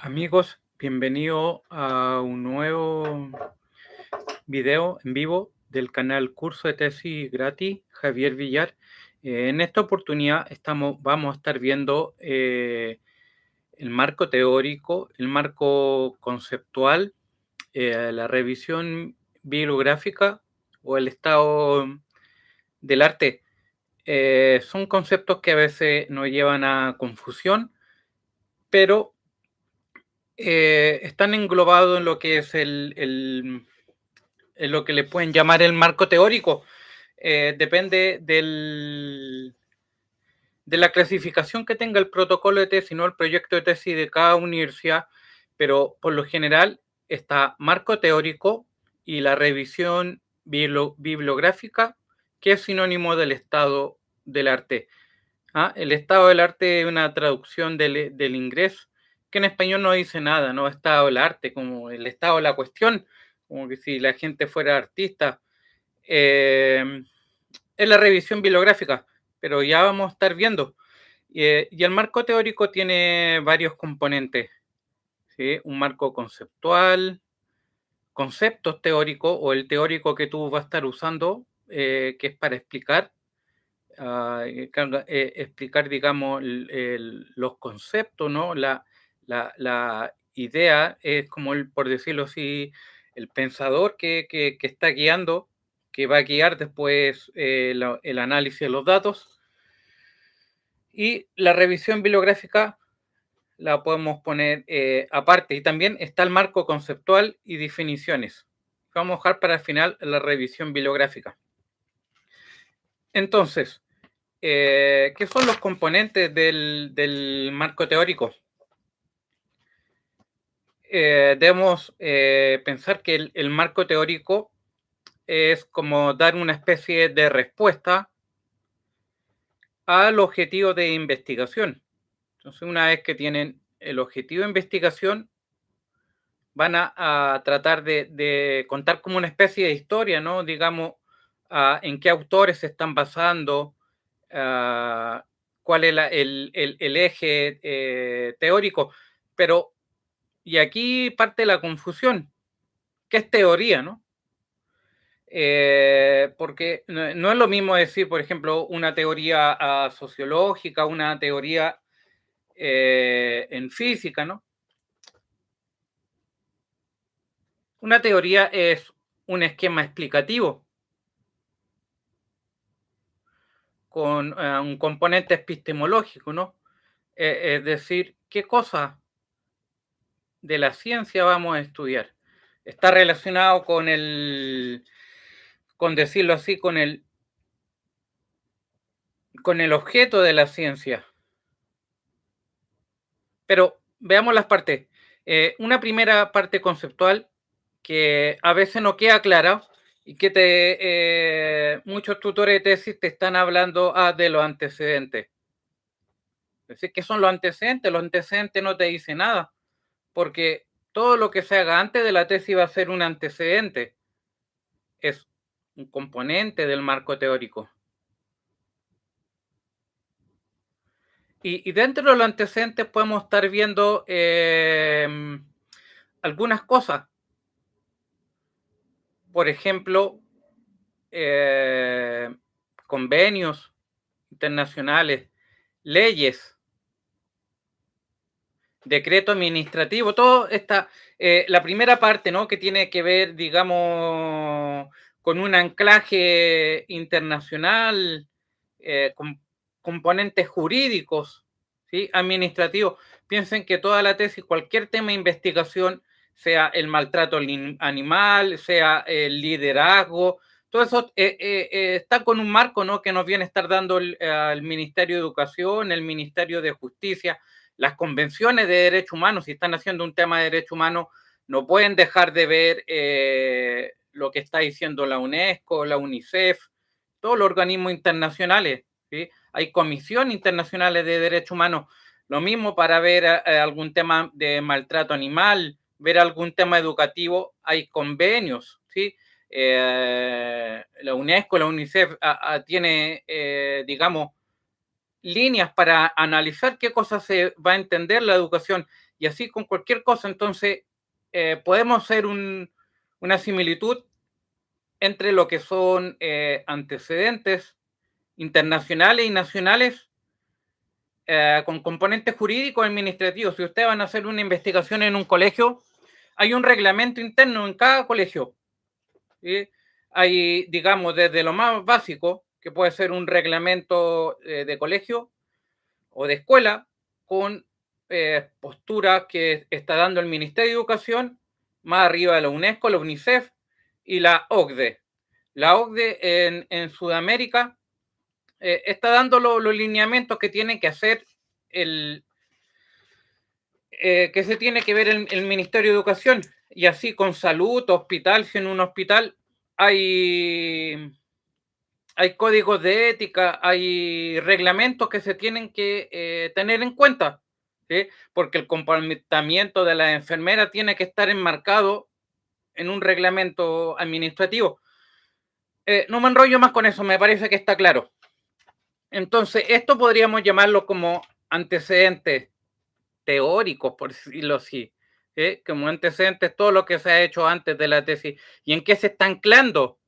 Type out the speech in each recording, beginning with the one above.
Amigos, bienvenido a un nuevo video en vivo del canal Curso de Tesis Gratis Javier Villar. En esta oportunidad vamos a estar viendo el marco teórico, el marco conceptual, la revisión bibliográfica o el estado del arte. Son conceptos que a veces nos llevan a confusión, pero están englobados en lo que es en lo que le pueden llamar el marco teórico. Depende de la clasificación que tenga el protocolo de tesis, no el proyecto de tesis de cada universidad, pero por lo general está marco teórico y la revisión bibliográfica, que es sinónimo del estado del arte. El estado del arte es una traducción del inglés, que en español no dice nada, ¿no? Estado del arte, como el estado de la cuestión, como que si la gente fuera artista. Es la revisión bibliográfica, pero ya vamos a estar viendo. Y el marco teórico tiene varios componentes, ¿sí? Un marco conceptual, conceptos teóricos o el teórico que tú vas a estar usando, que es para explicar. Explicar, digamos, los conceptos, ¿no? La idea es como, por decirlo así, el pensador que está guiando, que va a guiar después el análisis de los datos. Y la revisión bibliográfica la podemos poner aparte. Y también está el marco conceptual y definiciones. Vamos a dejar para el final la revisión bibliográfica. Entonces, ¿qué son los componentes del marco teórico? Debemos pensar que el marco teórico es como dar una especie de respuesta al objetivo de investigación. Entonces, una vez que tienen el objetivo de investigación, van a tratar de contar como una especie de historia, ¿no? Digamos, en qué autores se están basando, cuál es el eje teórico. Pero, y aquí parte la confusión, ¿qué es teoría, no? Porque no es lo mismo decir, por ejemplo, una teoría sociológica, una teoría en física, ¿no? Una teoría es un esquema explicativo con un componente epistemológico, ¿no? Es decir, ¿qué cosa de la ciencia vamos a estudiar? Está relacionado con decirlo así, con el objeto de la ciencia. Pero veamos las partes. Una primera parte conceptual que a veces no queda clara y que muchos tutores de tesis te están hablando de los antecedentes. Es decir, ¿qué son los antecedentes? Los antecedentes no te dicen nada, porque todo lo que se haga antes de la tesis va a ser un antecedente. Es un componente del marco teórico. Y dentro de los antecedentes podemos estar viendo algunas cosas. Por ejemplo, convenios internacionales, leyes, decreto administrativo, todo esta, la primera parte, ¿no? Que tiene que ver, digamos, con un anclaje internacional, con componentes jurídicos, ¿sí? Administrativos. Piensen que toda la tesis, cualquier tema de investigación, sea el maltrato animal, sea el liderazgo, todo eso está con un marco, ¿no? Que nos viene a estar dando el Ministerio de Educación, el Ministerio de Justicia, las convenciones de derechos humanos. Si están haciendo un tema de derechos humanos, no pueden dejar de ver lo que está diciendo la UNESCO, la UNICEF, todos los organismos internacionales, ¿sí? Hay comisiones internacionales de derechos humanos. Lo mismo para ver algún tema de maltrato animal, ver algún tema educativo, hay convenios, ¿sí? La UNESCO, la UNICEF tiene, digamos, líneas para analizar qué cosa se va a entender la educación y así con cualquier cosa. Entonces, podemos hacer una similitud entre lo que son antecedentes internacionales y nacionales con componentes jurídicos y administrativos. Si ustedes van a hacer una investigación en un colegio, hay un reglamento interno en cada colegio. ¿Sí? Hay, digamos, desde lo más básico, que puede ser un reglamento de colegio o de escuela, con posturas que está dando el Ministerio de Educación, más arriba de la UNESCO, la UNICEF y la OCDE. La OCDE en Sudamérica está dando los lineamientos que tiene que hacer que se tiene que ver el Ministerio de Educación. Y así con salud, hospital, si en un hospital hay códigos de ética, hay reglamentos que se tienen que tener en cuenta, ¿sí? Porque el comportamiento de la enfermera tiene que estar enmarcado en un reglamento administrativo. No me enrollo más con eso, me parece que está claro. Entonces, esto podríamos llamarlo como antecedentes teóricos, por decirlo así, ¿sí? Como antecedentes todo lo que se ha hecho antes de la tesis y en qué se está anclando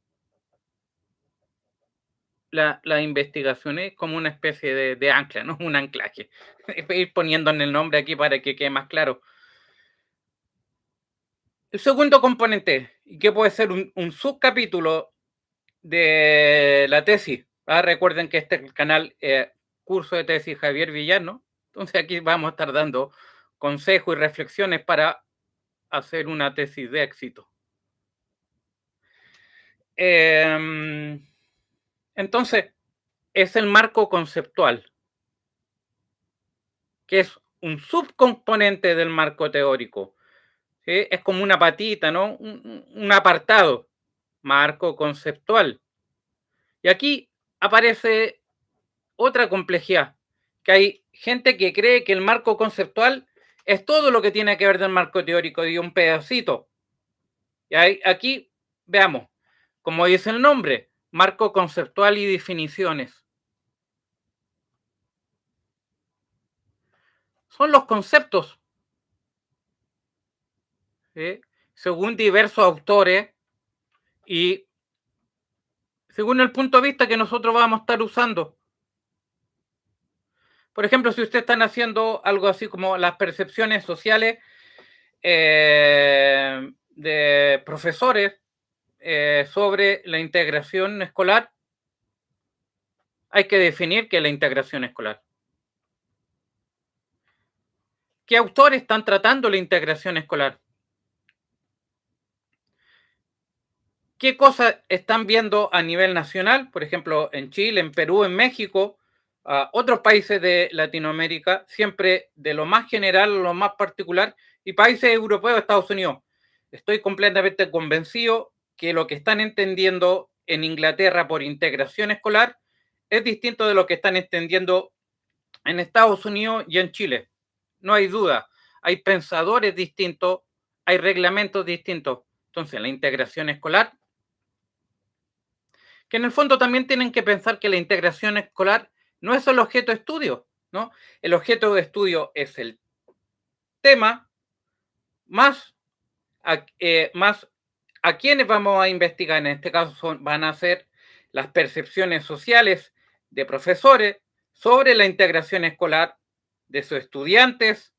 la investigación es como una especie de ancla, ¿no? Un anclaje. Ir poniendo en el nombre aquí para que quede más claro. El segundo componente, y que puede ser un subcapítulo de la tesis. Recuerden que este es el canal Curso de Tesis Javier Villano. Entonces aquí vamos a estar dando consejos y reflexiones para hacer una tesis de éxito. Entonces, es el marco conceptual, que es un subcomponente del marco teórico. ¿Sí? Es como una patita, ¿no? Un apartado, marco conceptual. Y aquí aparece otra complejidad, que hay gente que cree que el marco conceptual es todo lo que tiene que ver del marco teórico y un pedacito. Y aquí, veamos, como dice el nombre, marco conceptual y definiciones. Son los conceptos, ¿sí? Según diversos autores y según el punto de vista que nosotros vamos a estar usando. Por ejemplo, si ustedes están haciendo algo así como las percepciones sociales de profesores sobre la integración escolar, hay que definir qué es la integración escolar. ¿Qué autores están tratando la integración escolar? ¿Qué cosas están viendo a nivel nacional? Por ejemplo, en Chile, en Perú, en México, otros países de Latinoamérica, siempre de lo más general a lo más particular, y países europeos, Estados Unidos. Estoy completamente convencido que lo que están entendiendo en Inglaterra por integración escolar es distinto de lo que están entendiendo en Estados Unidos y en Chile. No hay duda. Hay pensadores distintos, hay reglamentos distintos. Entonces, la integración escolar, que en el fondo también tienen que pensar que la integración escolar no es el objeto de estudio, ¿no? El objeto de estudio es el tema más más a quienes vamos a investigar. En este caso van a ser las percepciones sociales de profesores sobre la integración escolar de sus estudiantes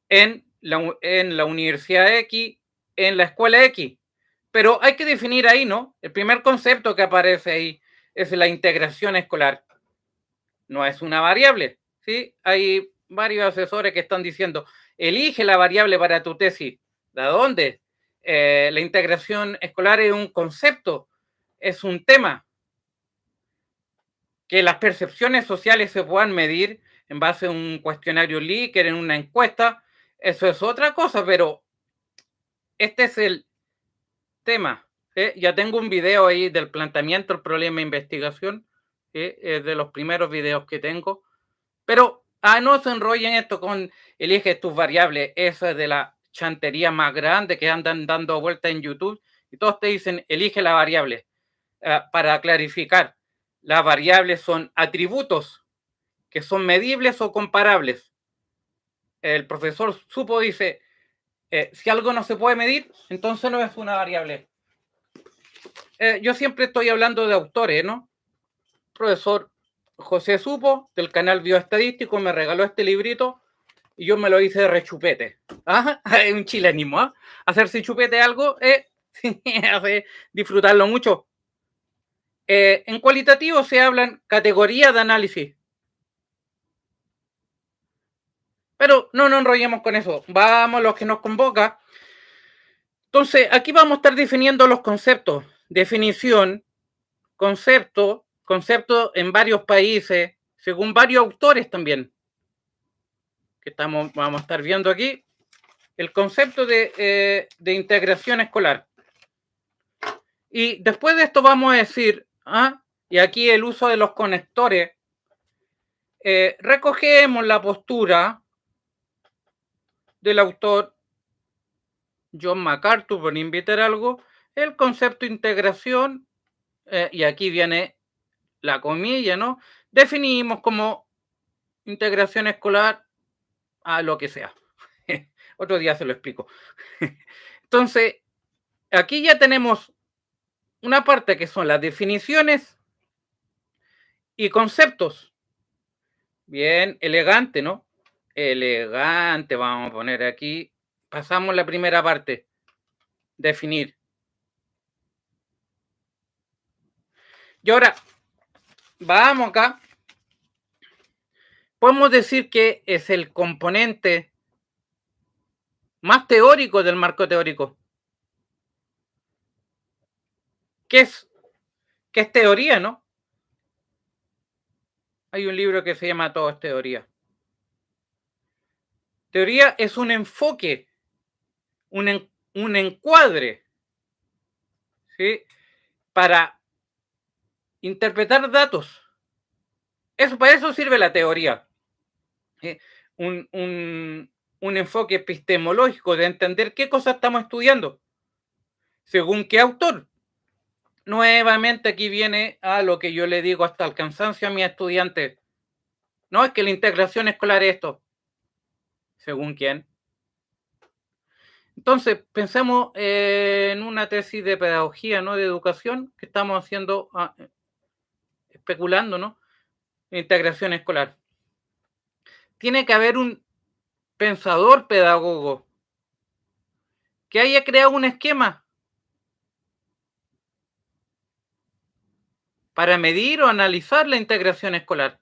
en la universidad X, en la escuela X. Pero hay que definir ahí, ¿no? El primer concepto que aparece ahí es la integración escolar. No es una variable, ¿sí? Hay varios asesores que están diciendo, elige la variable para tu tesis. ¿De dónde? La integración escolar es un concepto, es un tema. Que las percepciones sociales se puedan medir en base a un cuestionario Likert, en una encuesta, eso es otra cosa, pero este es el tema. Ya tengo un video ahí del planteamiento del problema de investigación, es de los primeros videos que tengo, pero no se enrollen esto con elige tus variables, esa es de la chantería más grande que andan dando vuelta en YouTube y todos te dicen elige la variable. Para clarificar, las variables son atributos que son medibles o comparables. El profesor Supo dice, si algo no se puede medir, entonces no es una variable. Yo siempre estoy hablando de autores, ¿no? Profesor José Supo, del canal Bioestadístico, me regaló este librito y yo me lo hice de rechupete. ¿Ah? Es un chilenismo, ¿ah? Hacerse chupete algo hace disfrutarlo mucho. En cualitativo se hablan categorías de análisis. Pero no nos enrollemos con eso. Vamos a lo que nos convoca. Entonces, aquí vamos a estar definiendo los conceptos. Definición, concepto en varios países, según varios autores también, que vamos a estar viendo aquí. El concepto de integración escolar. Y después de esto vamos a decir, y aquí el uso de los conectores, recogemos la postura del autor John MacArthur, por invitar algo, el concepto de integración, y aquí viene la comilla, ¿no? Definimos como integración escolar a lo que sea. Otro día se lo explico. Entonces, aquí ya tenemos una parte que son las definiciones y conceptos. Bien, elegante, ¿no? Elegante, vamos a poner aquí. Pasamos la primera parte. Definir. Y ahora, vamos acá. Podemos decir que es el componente más teórico del marco teórico. ¿Qué es teoría, no? Hay un libro que se llama Todo es teoría. Teoría es un enfoque, un encuadre, ¿sí? Para interpretar datos. Para eso sirve la teoría. Un enfoque epistemológico de entender qué cosas estamos estudiando, según qué autor. Nuevamente aquí viene a lo que yo le digo hasta el cansancio a mis estudiantes. No es que la integración escolar es esto. ¿Según quién? Entonces, pensemos en una tesis de pedagogía, ¿no? De educación que estamos haciendo, especulando, ¿no? Integración escolar. Tiene que haber un pensador pedagogo que haya creado un esquema para medir o analizar la integración escolar.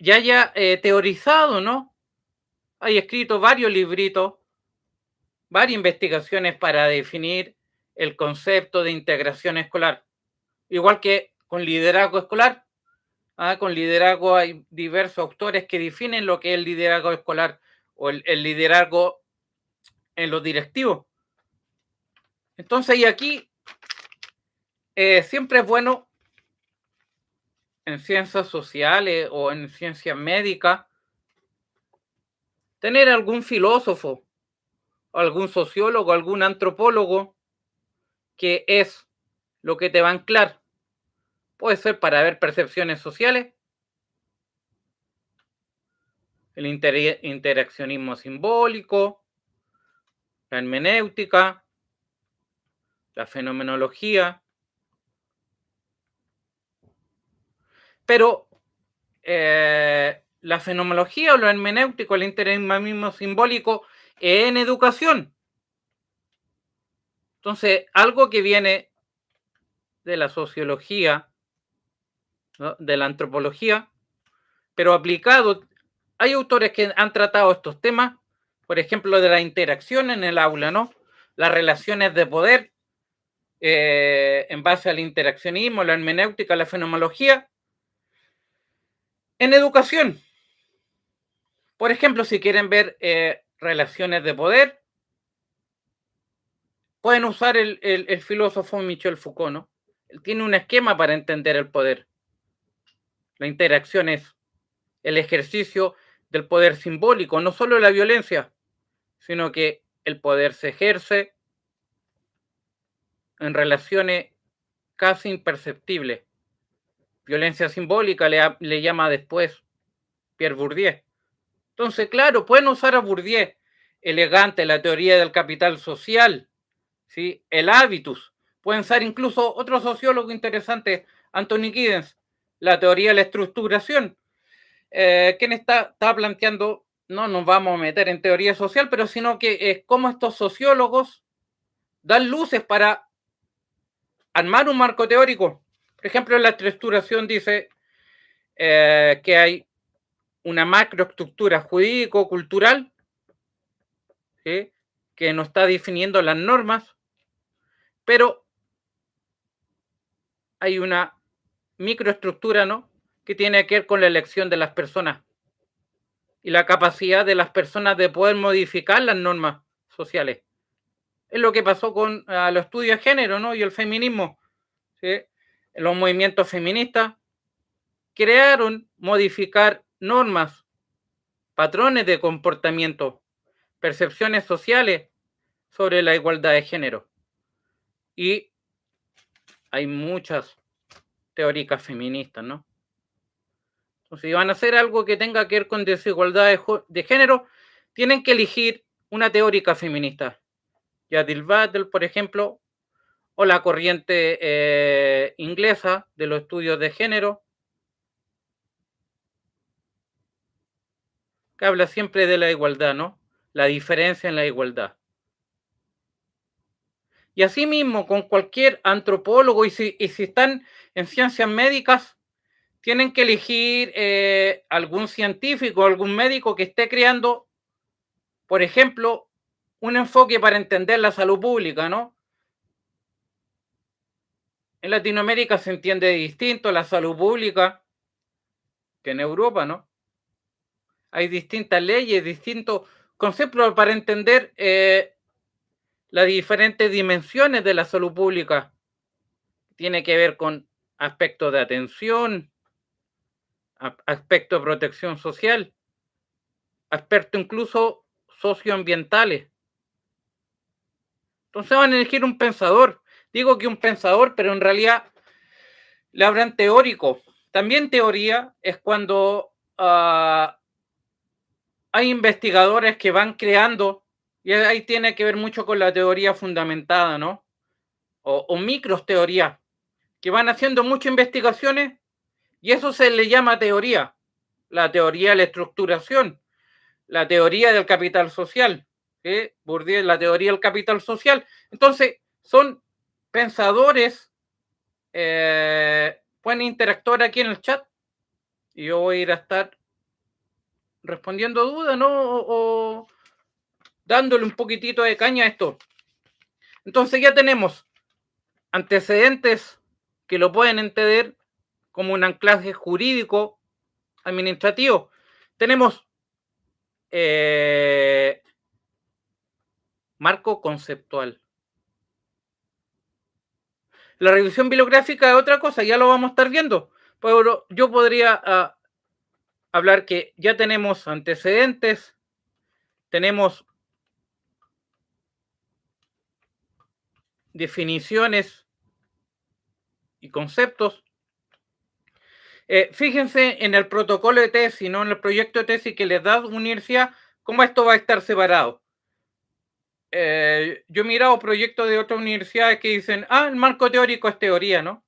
Ya haya teorizado, ¿no? Hay escrito varios libritos, varias investigaciones para definir el concepto de integración escolar. Igual que con liderazgo escolar. Con liderazgo hay diversos autores que definen lo que es el liderazgo escolar o el liderazgo en los directivos. Entonces, y aquí siempre es bueno en ciencias sociales o en ciencias médicas tener algún filósofo, algún sociólogo, algún antropólogo que es lo que te va a anclar. Puede ser para ver percepciones sociales, el interaccionismo simbólico, la hermenéutica, la fenomenología, pero la fenomenología o lo hermenéutico, el interaccionismo simbólico en educación. Entonces, algo que viene de la sociología, ¿no? De la antropología, pero aplicado. Hay autores que han tratado estos temas, por ejemplo, de la interacción en el aula, ¿no? Las relaciones de poder en base al interaccionismo, la hermenéutica, la fenomenología. En educación, por ejemplo, si quieren ver relaciones de poder, pueden usar el filósofo Michel Foucault, ¿no? Él tiene un esquema para entender el poder. La interacción es el ejercicio del poder simbólico, no solo la violencia, sino que el poder se ejerce en relaciones casi imperceptibles, violencia simbólica le llama después Pierre Bourdieu. Entonces, claro, pueden usar a Bourdieu, elegante, la teoría del capital social, ¿sí? El hábitus. Pueden ser incluso otro sociólogo interesante, Anthony Giddens, la teoría de la estructuración. Quien está planteando, no nos vamos a meter en teoría social, pero sino que es cómo estos sociólogos dan luces para armar un marco teórico. Por ejemplo, la estructuración dice que hay una macroestructura jurídico-cultural, ¿sí?, que nos está definiendo las normas, pero hay una microestructura, ¿no?, que tiene que ver con la elección de las personas y la capacidad de las personas de poder modificar las normas sociales. Es lo que pasó con los estudios de género, ¿no?, y el feminismo, ¿sí? Los movimientos feministas crearon modificar normas, patrones de comportamiento, percepciones sociales sobre la igualdad de género. Y hay muchas teóricas feministas, ¿no? Entonces, si van a hacer algo que tenga que ver con desigualdad de género, tienen que elegir una teórica feminista. Judith Butler, por ejemplo, o la corriente inglesa de los estudios de género, que habla siempre de la igualdad, ¿no? La diferencia en la igualdad. Y asimismo, con cualquier antropólogo, y si están en ciencias médicas, tienen que elegir algún científico, algún médico que esté creando, por ejemplo, un enfoque para entender la salud pública, ¿no? En Latinoamérica se entiende distinto la salud pública que en Europa, ¿no? Hay distintas leyes, distintos conceptos para entender las diferentes dimensiones de la salud pública. Tiene que ver con aspectos de atención, aspectos de protección social, aspectos incluso socioambientales. Entonces van a elegir un pensador. Digo que un pensador, pero en realidad le hablan teórico. También teoría es cuando hay investigadores que van creando, y ahí tiene que ver mucho con la teoría fundamentada, ¿no? O micros teorías, que van haciendo muchas investigaciones y eso se le llama teoría. La teoría de la estructuración, la teoría del capital social, ¿sí? Bourdieu, la teoría del capital social. Entonces, son pensadores, pueden interactuar aquí en el chat y yo voy a ir a estar respondiendo dudas, ¿no? O dándole un poquitito de caña a esto. Entonces ya tenemos antecedentes que lo pueden entender como un anclaje jurídico administrativo. Tenemos marco conceptual. La revisión bibliográfica es otra cosa, ya lo vamos a estar viendo. Pero yo podría hablar que ya tenemos antecedentes, tenemos definiciones y conceptos. Fíjense en el protocolo de tesis, no en el proyecto de tesis que les da una universidad, cómo esto va a estar separado. Yo he mirado proyectos de otras universidades que dicen, el marco teórico es teoría, ¿no?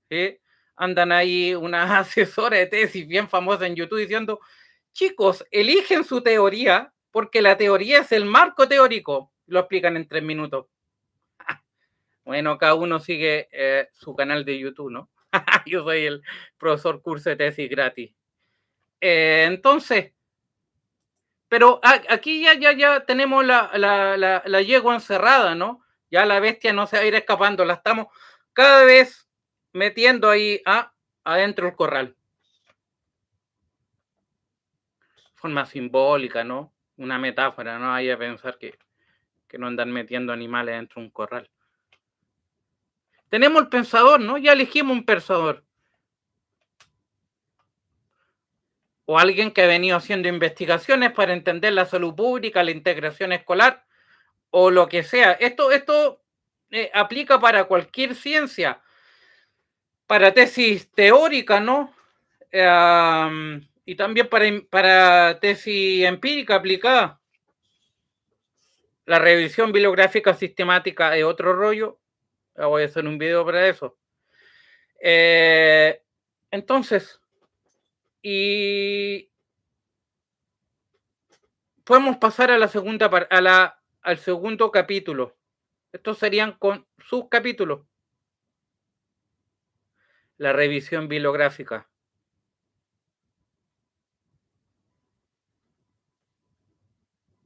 ¿Sí? Andan ahí una asesora de tesis bien famosa en YouTube diciendo, chicos, eligen su teoría porque la teoría es el marco teórico. Lo explican en 3 minutos. Bueno, cada uno sigue su canal de YouTube, ¿no? Yo soy el profesor curso de tesis gratis. Entonces, pero aquí ya tenemos la yegua encerrada, ¿no? Ya la bestia no se va a ir escapando, la estamos cada vez metiendo ahí adentro del corral. Forma simbólica, ¿no? Una metáfora, no hay a pensar que no andan metiendo animales dentro de un corral. Tenemos el pensador, ¿no? Ya elegimos un pensador. O alguien que ha venido haciendo investigaciones para entender la salud pública, la integración escolar, o lo que sea. Esto aplica para cualquier ciencia. para tesis teórica, ¿no? Y también para tesis empírica aplicada. La revisión bibliográfica sistemática es otro rollo. Voy a hacer un video para eso. Entonces, y podemos pasar a la segunda al segundo capítulo. Estos serían con subcapítulos. La revisión bibliográfica.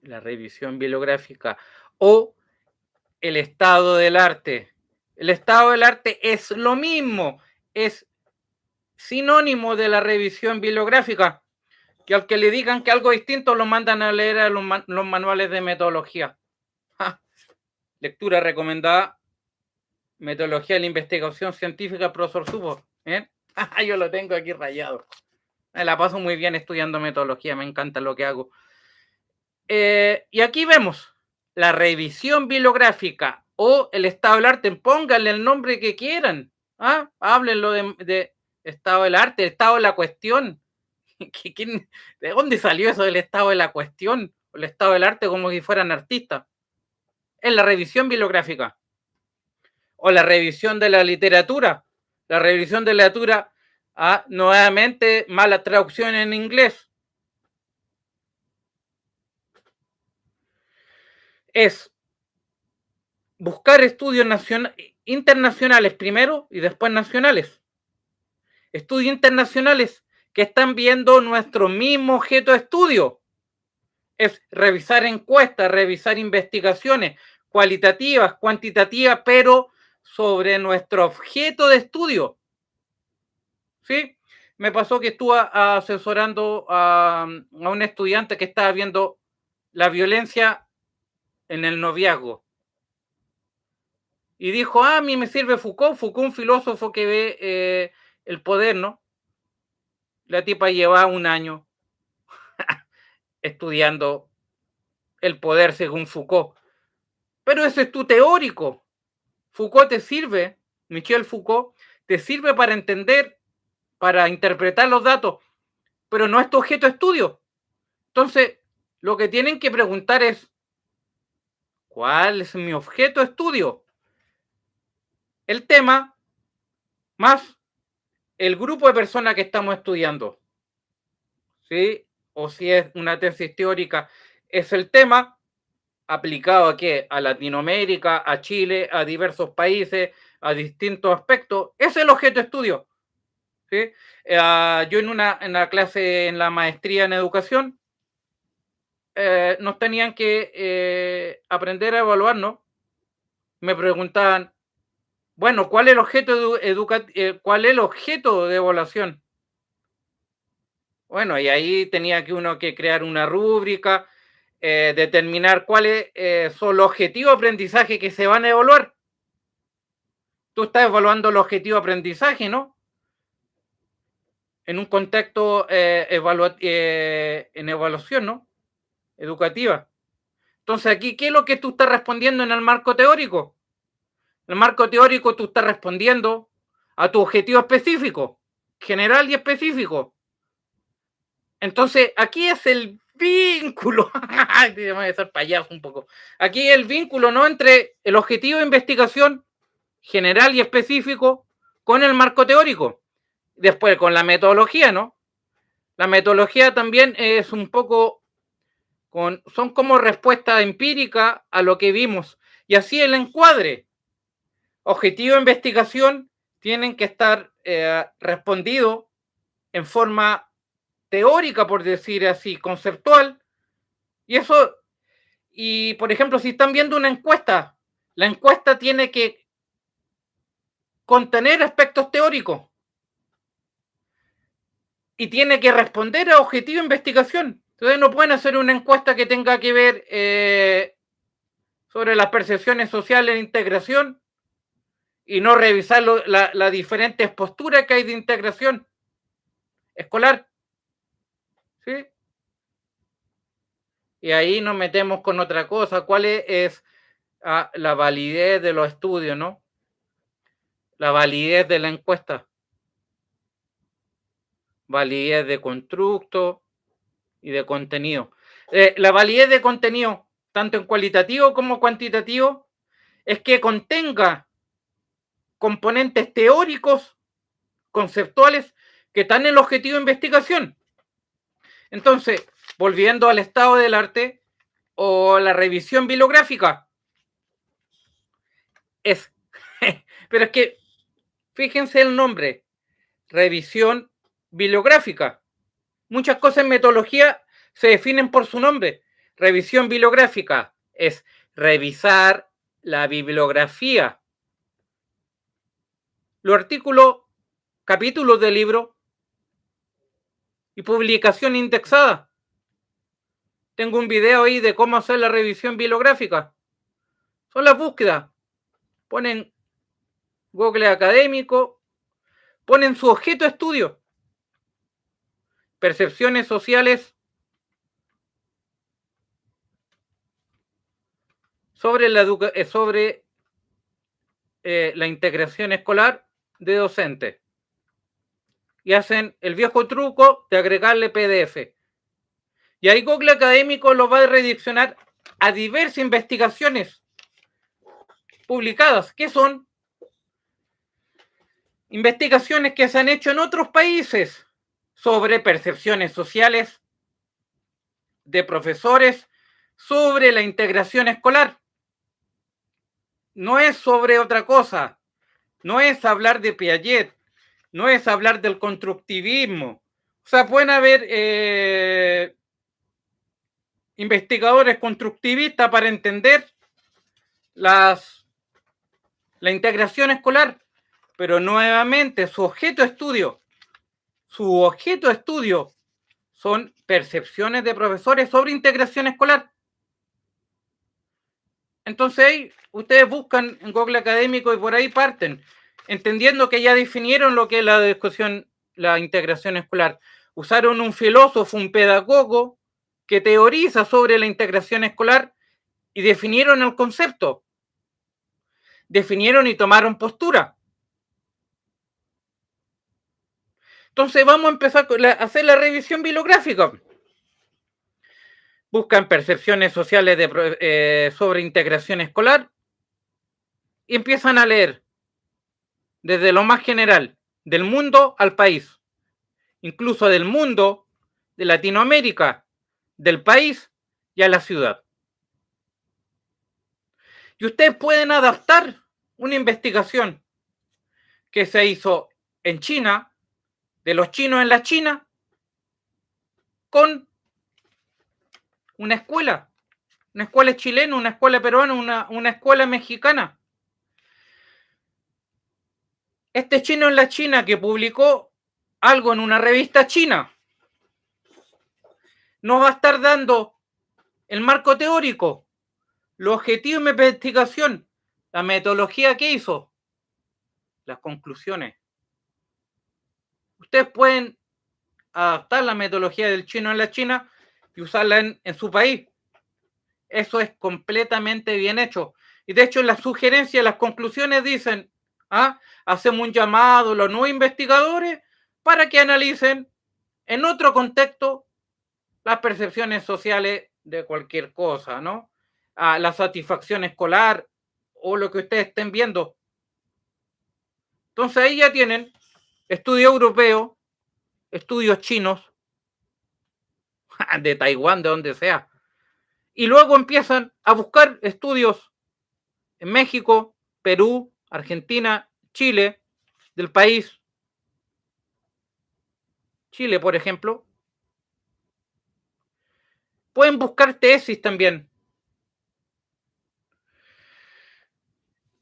La revisión bibliográfica o el estado del arte. El estado del arte es lo mismo, es sinónimo de la revisión bibliográfica, que al que le digan que algo distinto lo mandan a leer a los manuales de metodología. ¡Ja! Lectura recomendada, metodología de la investigación científica, profesor Subo. Yo lo tengo aquí rayado. Me la paso muy bien estudiando metodología, me encanta lo que hago. Y aquí vemos la revisión bibliográfica o el estado del arte, pónganle el nombre que quieran. Háblenlo de estado del arte, estado de la cuestión. ¿De dónde salió eso del estado de la cuestión? El estado del arte como si fueran artistas. Es la revisión bibliográfica. O la revisión de la literatura. La revisión de la literatura, nuevamente, mala traducción en inglés. Es buscar estudios internacionales primero y después nacionales. Estudios internacionales que están viendo nuestro mismo objeto de estudio. Es revisar encuestas, revisar investigaciones cualitativas, cuantitativas, pero sobre nuestro objeto de estudio. ¿Sí? Me pasó que estuve asesorando a un estudiante que estaba viendo la violencia en el noviazgo. Y dijo, a mí me sirve Foucault, un filósofo que ve el poder, ¿no? La tipa lleva un año estudiando el poder según Foucault. Pero ese es tu teórico. Foucault te sirve, Michel Foucault, te sirve para entender, para interpretar los datos, pero no es tu objeto de estudio. Entonces, lo que tienen que preguntar es, ¿cuál es mi objeto de estudio? El tema más el grupo de personas que estamos estudiando. ¿Sí? O si es una tesis teórica, es el tema aplicado a qué? A Latinoamérica, a Chile, a diversos países, a distintos aspectos. Ese es el objeto de estudio. ¿Sí? Yo en una clase en la maestría en educación, nos tenían que aprender a evaluarnos. Me preguntaban, bueno, ¿cuál es el objeto cuál es el objeto de evaluación? Bueno, y ahí tenía que uno que crear una rúbrica, determinar cuáles son los objetivos de aprendizaje que se van a evaluar. Tú estás evaluando el objetivo de aprendizaje, ¿no? En un contexto en evaluación, ¿no? Educativa. Entonces, aquí, ¿qué es lo que tú estás respondiendo en el marco teórico? En el marco teórico tú estás respondiendo a tu objetivo específico, general y específico. Entonces, aquí es el vínculo. Voy a ser payaso un poco. Aquí el vínculo, ¿no? Entre el objetivo de investigación general y específico con el marco teórico. Después, con la metodología, ¿no? La metodología también es un poco son como respuesta empírica a lo que vimos. Y así el encuadre. Objetivo de investigación tienen que estar respondido en forma teórica, por decir así, conceptual. Y eso, y por ejemplo, si están viendo una encuesta, la encuesta tiene que contener aspectos teóricos y tiene que responder a objetivo de investigación. Entonces no pueden hacer una encuesta que tenga que ver sobre las percepciones sociales de integración y no revisar las diferentes posturas que hay de integración escolar. ¿Sí? Y ahí nos metemos con otra cosa. ¿Cuál es la validez de los estudios, ¿no? La validez de la encuesta. validez de constructo y de contenido. La validez de contenido, tanto en cualitativo como cuantitativo, es que contenga componentes teóricos, conceptuales, que están en el objetivo de investigación. Entonces, volviendo al estado del arte o la revisión bibliográfica, es, pero es que, fíjense el nombre, revisión bibliográfica. Muchas cosas en metodología se definen por su nombre. Revisión bibliográfica es revisar la bibliografía. Los artículos, capítulos del libro y publicación indexada. Tengo un video ahí de cómo hacer la revisión bibliográfica. Son las búsquedas. Ponen Google académico, ponen su objeto de estudio. Percepciones sociales sobre la integración escolar de docentes. Y hacen el viejo truco de agregarle PDF. Y ahí Google Académico lo va a redireccionar a diversas investigaciones publicadas, que son investigaciones que se han hecho en otros países sobre percepciones sociales de profesores, sobre la integración escolar. No es sobre otra cosa, no es hablar de Piaget, no es hablar del constructivismo. O sea, pueden haber investigadores constructivistas para entender la integración escolar, pero nuevamente su objeto de estudio son percepciones de profesores sobre integración escolar. Entonces ahí ustedes buscan en Google Académico y por ahí parten, entendiendo que ya definieron lo que es la discusión, la integración escolar. Usaron un filósofo, un pedagogo que teoriza sobre la integración escolar y definieron el concepto. Definieron y tomaron postura. Entonces vamos a empezar a hacer la revisión bibliográfica. Buscan percepciones sociales sobre integración escolar y empiezan a leer desde lo más general, del mundo al país, incluso del mundo, de Latinoamérica, del país y a la ciudad. Y ustedes pueden adaptar una investigación que se hizo en China, de los chinos en la China, con una escuela chilena, una escuela peruana, una escuela mexicana. Este chino en la China que publicó algo en una revista china nos va a estar dando el marco teórico, los objetivos de investigación, la metodología que hizo, las conclusiones. Ustedes pueden adaptar la metodología del chino en la China y usarla en su país. Eso es completamente bien hecho. Y de hecho, en las sugerencias, las conclusiones dicen, hacemos un llamado a los nuevos investigadores para que analicen en otro contexto las percepciones sociales de cualquier cosa, ¿no? La satisfacción escolar o lo que ustedes estén viendo. Entonces ahí ya tienen estudios europeos, estudios chinos, de Taiwán, de donde sea. Y luego empiezan a buscar estudios en México, Perú, Argentina, Chile, del país. Chile, por ejemplo. Pueden buscar tesis también.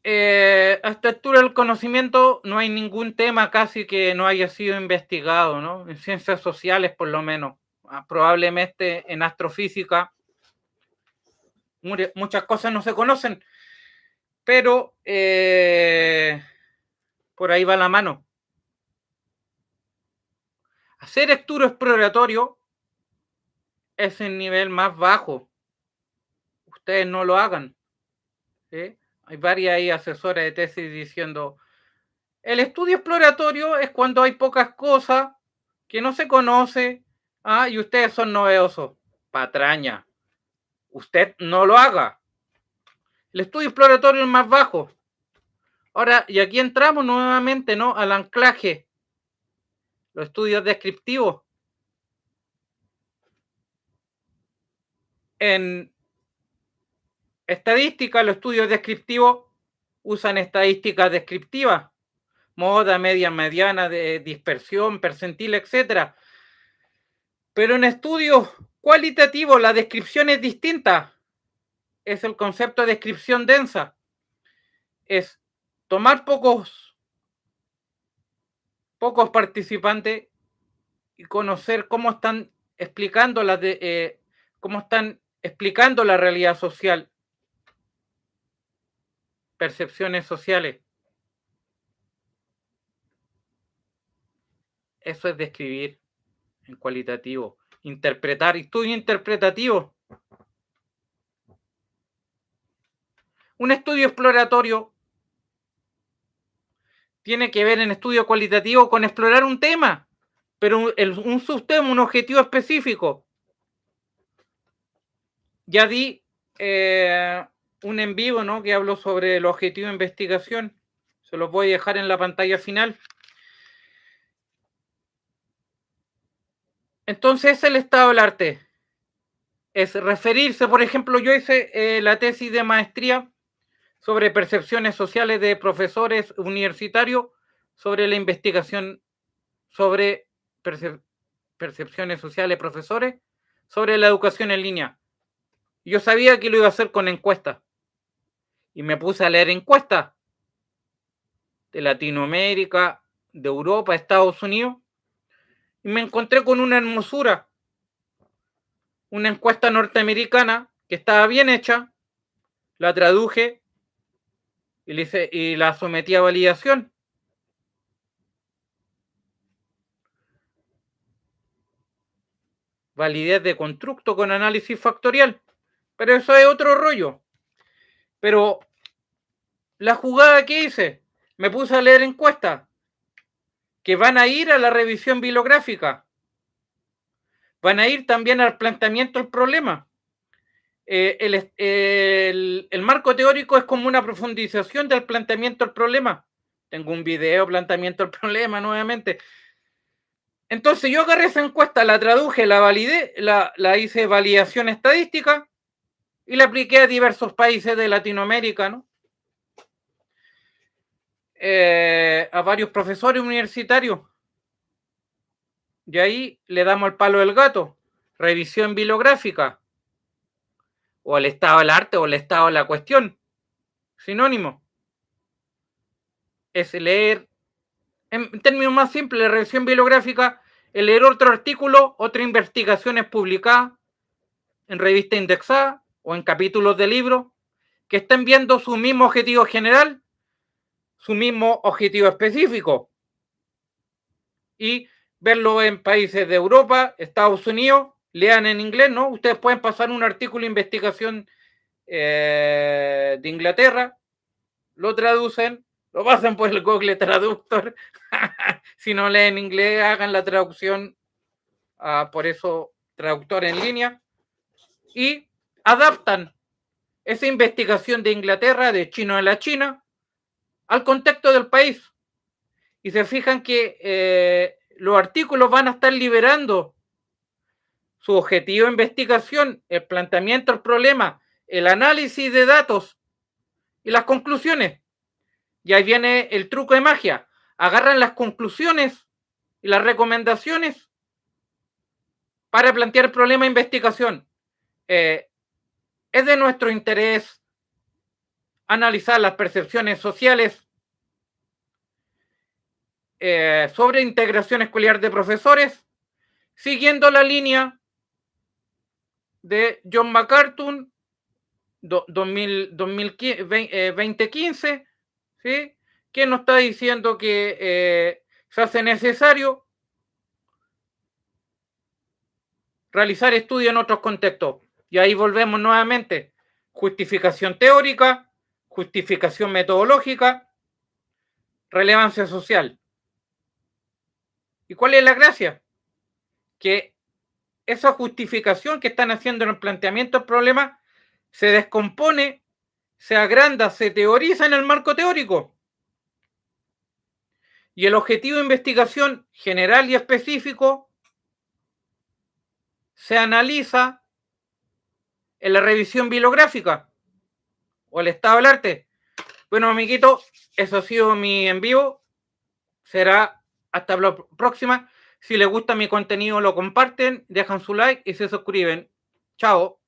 A esta altura del conocimiento no hay ningún tema casi que no haya sido investigado, ¿no? En ciencias sociales, por lo menos. Probablemente en astrofísica muchas cosas no se conocen, pero por ahí va la mano. Hacer estudio exploratorio es el nivel más bajo. Ustedes no lo hagan. ¿Sí? Hay varias ahí asesoras de tesis diciendo, el estudio exploratorio es cuando hay pocas cosas, que no se conoce, y ustedes son novedosos. Patraña, usted no lo haga. El estudio exploratorio es más bajo. Ahora, y aquí entramos nuevamente, ¿no?, al anclaje, los estudios descriptivos. En estadística, los estudios descriptivos usan estadísticas descriptivas, moda, media, mediana, de dispersión, percentil, etcétera. Pero en estudios cualitativos la descripción es distinta. Es el concepto de descripción densa. Es tomar pocos participantes y conocer cómo están explicando cómo están explicando la realidad social, percepciones sociales. Eso es describir en cualitativo. Interpretar, estudio interpretativo. Un estudio exploratorio tiene que ver en estudio cualitativo con explorar un tema, pero un subtema, un objetivo específico. Ya di un en vivo, ¿no?, que habló sobre el objetivo de investigación. Se los voy a dejar en la pantalla final. Entonces, el estado del arte es referirse, por ejemplo, yo hice la tesis de maestría sobre percepciones sociales de profesores universitarios, sobre la investigación sobre percepciones sociales de profesores, sobre la educación en línea. Yo sabía que lo iba a hacer con encuestas y me puse a leer encuestas de Latinoamérica, de Europa, Estados Unidos, y me encontré con una hermosura, una encuesta norteamericana que estaba bien hecha, la traduje y la sometí a validación. Validez de constructo con análisis factorial, pero eso es otro rollo. Pero la jugada que hice, me puse a leer encuestas que van a ir a la revisión bibliográfica, van a ir también al planteamiento del problema. El marco teórico es como una profundización del planteamiento del problema. Tengo un video, planteamiento del problema, nuevamente. Entonces yo agarré esa encuesta, la traduje, la validé, la hice validación estadística y la apliqué a diversos países de Latinoamérica, ¿no? A varios profesores universitarios. Y ahí le damos el palo del gato. Revisión bibliográfica. O el estado del arte o el estado de la cuestión. Sinónimo. Es leer, en términos más simples, la revisión bibliográfica, el leer otro artículo, otras investigaciones publicadas en revista indexada o en capítulos de libros que estén viendo su mismo objetivo general, su mismo objetivo específico. Y verlo en países de Europa, Estados Unidos, lean en inglés, ¿no? Ustedes pueden pasar un artículo de investigación de Inglaterra, lo traducen, lo pasan por el Google Traductor. Si no leen inglés, hagan la traducción, por eso traductor en línea, y adaptan esa investigación de Inglaterra, de chino de la China, al contexto del país. Y se fijan que los artículos van a estar liberando su objetivo de investigación, el planteamiento del problema, el análisis de datos y las conclusiones. Y ahí viene el truco de magia. Agarran las conclusiones y las recomendaciones para plantear el problema de investigación. Es de nuestro interés analizar las percepciones sociales sobre integración escolar de profesores, siguiendo la línea de John McCarthy 2015, ¿sí?, que nos está diciendo que se hace necesario realizar estudios en otros contextos. Y ahí volvemos nuevamente. Justificación teórica, justificación metodológica, relevancia social. ¿Y cuál es la gracia? que esa justificación que están haciendo en el planteamiento del problema se descompone, se agranda, se teoriza en el marco teórico. Y el objetivo de investigación general y específico se analiza en la revisión bibliográfica o el estado del arte. Bueno, amiguito, eso ha sido mi en vivo. Será hasta la próxima. Si les gusta mi contenido, lo comparten, dejan su like y se suscriben. Chao.